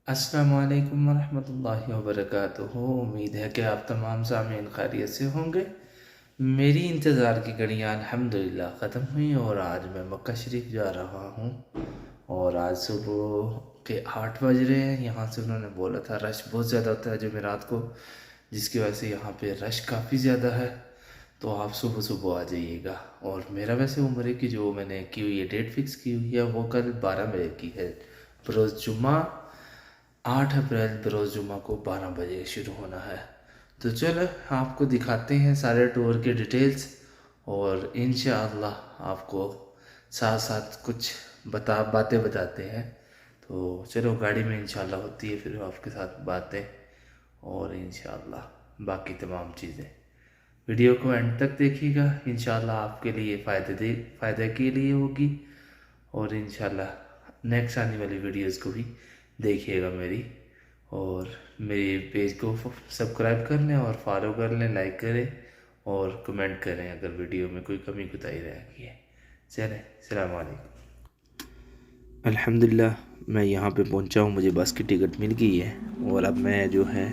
अस्सलाम वालेकुम वरहमतुल्लाहि वबरकातुहू। उम्मीद है कि आप तमाम सामीन खैरियत से होंगे। मेरी इंतज़ार की घड़ियाँ अल्हम्दुलिल्लाह ख़त्म हुई और आज मैं मक्का शरीफ जा रहा हूँ। और आज सुबह के 8 बज रहे हैं। यहाँ से उन्होंने बोला था रश बहुत ज़्यादा होता है जुमेरात को, जिसकी वजह से यहाँ पे रश काफ़ी ज़्यादा है। तो आप सुबह सुबह आ जाइएगा। और मेरा वैसे उम्रे की जो मैंने की हुई है, डेट फिक्स की हुई है, वो कल 12 बजे की है। बरोज़ जुम्मा 8 अप्रैल बरोज़ जुम्मा को 12 बजे शुरू होना है। तो चलो आपको दिखाते हैं सारे टूर के डिटेल्स, और इंशाअल्लाह आपको साथ साथ कुछ बातें बताते हैं। तो चलो गाड़ी में इंशाअल्लाह होती है फिर आपके साथ बातें, और इंशाअल्लाह बाकी तमाम चीज़ें। वीडियो को एंड तक देखिएगा, इंशाअल्लाह आपके लिए फ़ायदे के लिए होगी। और इंशाअल्लाह नेक्स्ट आने वाली वीडियोस को भी देखिएगा मेरी, और मेरे पेज को सब्सक्राइब कर लें और फॉलो कर लें, लाइक करें और कमेंट करें अगर वीडियो में कोई कमी कुताही रह गई है। चलें, अस्सलाम वालेकुम। अल्हम्दुलिल्लाह मैं यहाँ पे पहुँचा हूँ, मुझे बस की टिकट मिल गई है और अब मैं जो है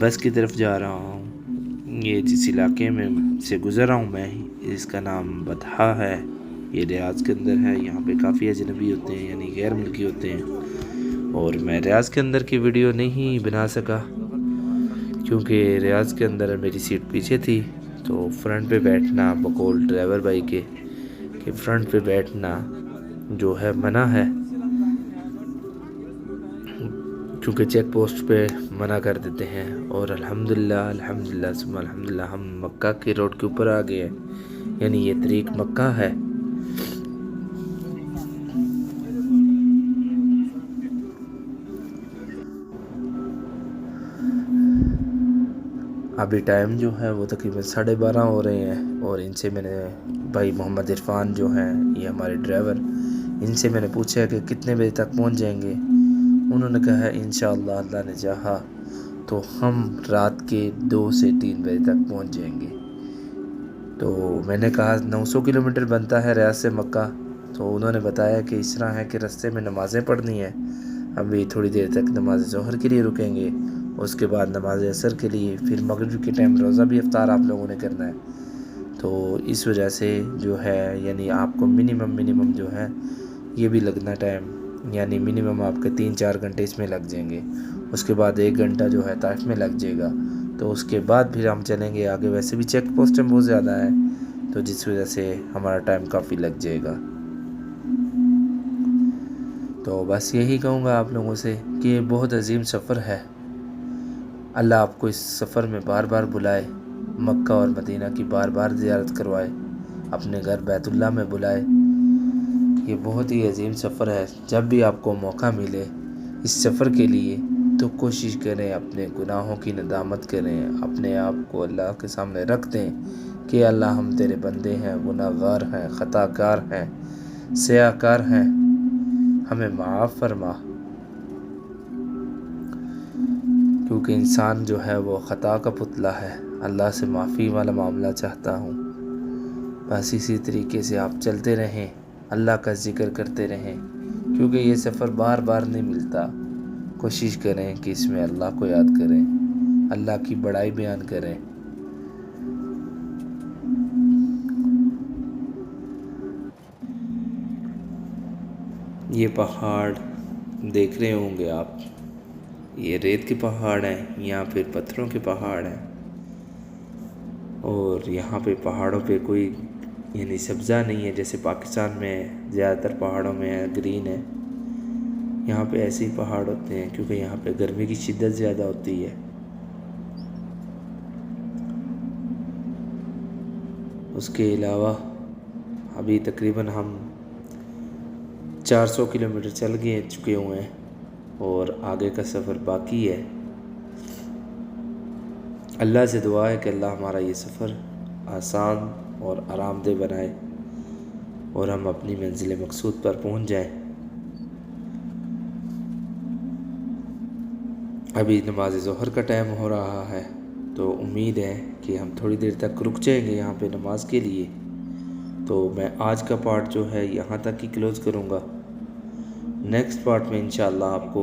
बस की तरफ जा रहा हूँ। ये जिस इलाके में से गुज़र रहा हूँ मैं, इसका नाम बतहा है। ये रियाज़ के अंदर है। यहाँ पे काफ़ी अजनबी होते हैं, यानी गैर मुल्की होते हैं। और मैं रियाज़ के अंदर की वीडियो नहीं बना सका क्योंकि रियाज़ के अंदर मेरी सीट पीछे थी, तो फ्रंट पे बैठना बकौल ड्राइवर भाई के कि फ्रंट पे बैठना जो है मना है, क्योंकि चेक पोस्ट पे मना कर देते हैं। और अल्हम्दुलिल्लाह अल्हम्दुलिल्लाह सुम्मा अल्हम्दुलिल्लाह हम मक्का के रोड के ऊपर आ गए हैं, यानी ये तरीक मक्का है। अभी टाइम जो है वो तकरीबन 12:30 हो रहे हैं। और इनसे मैंने भाई मोहम्मद इरफान जो हैं, ये हमारे ड्राइवर, इनसे मैंने पूछा कि कितने बजे तक पहुंच जाएंगे। उन्होंने कहा है इंशाअल्लाह अल्लाह ने चाहा तो हम रात के 2 से 3 बजे तक पहुंच जाएंगे। तो मैंने कहा 900 किलोमीटर बनता है रियाद से मक्का। तो उन्होंने बताया कि इस तरह है कि रास्ते में नमाज़ें पढ़नी है, अभी थोड़ी देर तक नमाज ज़ोहर के लिए रुकेंगे, उसके बाद नमाज असर के लिए, फिर मगरिब के टाइम रोज़ा भी इफ्तार आप लोगों ने करना है। तो इस वजह से जो है यानी आपको मिनिमम जो है ये भी लगना टाइम, यानी मिनिमम आपके 3-4 घंटे इसमें लग जाएंगे। उसके बाद 1 घंटा जो है ताइफ में लग जाएगा। तो उसके बाद फिर हम चलेंगे आगे। वैसे भी चेक पोस्ट बहुत ज़्यादा है, तो जिस वजह से हमारा टाइम काफ़ी लग जाएगा। तो बस यही कहूँगा आप लोगों से कि ये बहुत अजीम सफ़र है। अल्लाह आपको इस सफ़र में बार बार बुलाए, मक्का और मदीना की बार बार ज़ियारत करवाए, अपने घर बैतुल्लाह में बुलाए। ये बहुत ही अजीम सफ़र है। जब भी आपको मौका मिले इस सफ़र के लिए तो कोशिश करें, अपने गुनाहों की नदामत करें, अपने आप को अल्लाह के सामने रख दें कि अल्लाह हम तेरे बंदे हैं, गुनाहगार हैं, ख़ताकार हैं, स्याकार हैं, हमें माफ़ फरमा। क्योंकि इंसान जो है वो ख़ता का पुतला है। अल्लाह से माफ़ी वाला मामला चाहता हूँ। बस इसी तरीके से आप चलते रहें, अल्लाह का ज़िक्र करते रहें, क्योंकि ये सफ़र बार बार नहीं मिलता। कोशिश करें कि इसमें अल्लाह को याद करें, अल्लाह की बड़ाई बयान करें। ये पहाड़ देख रहे होंगे आप, ये रेत के पहाड़ हैं, यहाँ पे पत्थरों के पहाड़ हैं। और यहाँ पे पहाड़ों पे कोई यानी सब्ज़ा नहीं है, जैसे पाकिस्तान में ज़्यादातर पहाड़ों में ग्रीन है। यहाँ पे ऐसे ही पहाड़ होते हैं क्योंकि यहाँ पे गर्मी की शिद्दत ज़्यादा होती है। उसके अलावा अभी तकरीबन हम 400 किलोमीटर चल चुके हुए हैं और आगे का सफ़र बाकी है। अल्लाह से दुआ है कि अल्लाह हमारा ये सफ़र आसान और आरामदेह बनाए और हम अपनी मंजिल मकसूद पर पहुंच जाएं। अभी नमाज ज़ोहर का टाइम हो रहा है, तो उम्मीद है कि हम थोड़ी देर तक रुक जाएंगे यहाँ पे नमाज के लिए। तो मैं आज का पार्ट जो है यहाँ तक ही क्लोज़ करूँगा। नेक्स्ट पार्ट में इंशाअल्लाह आपको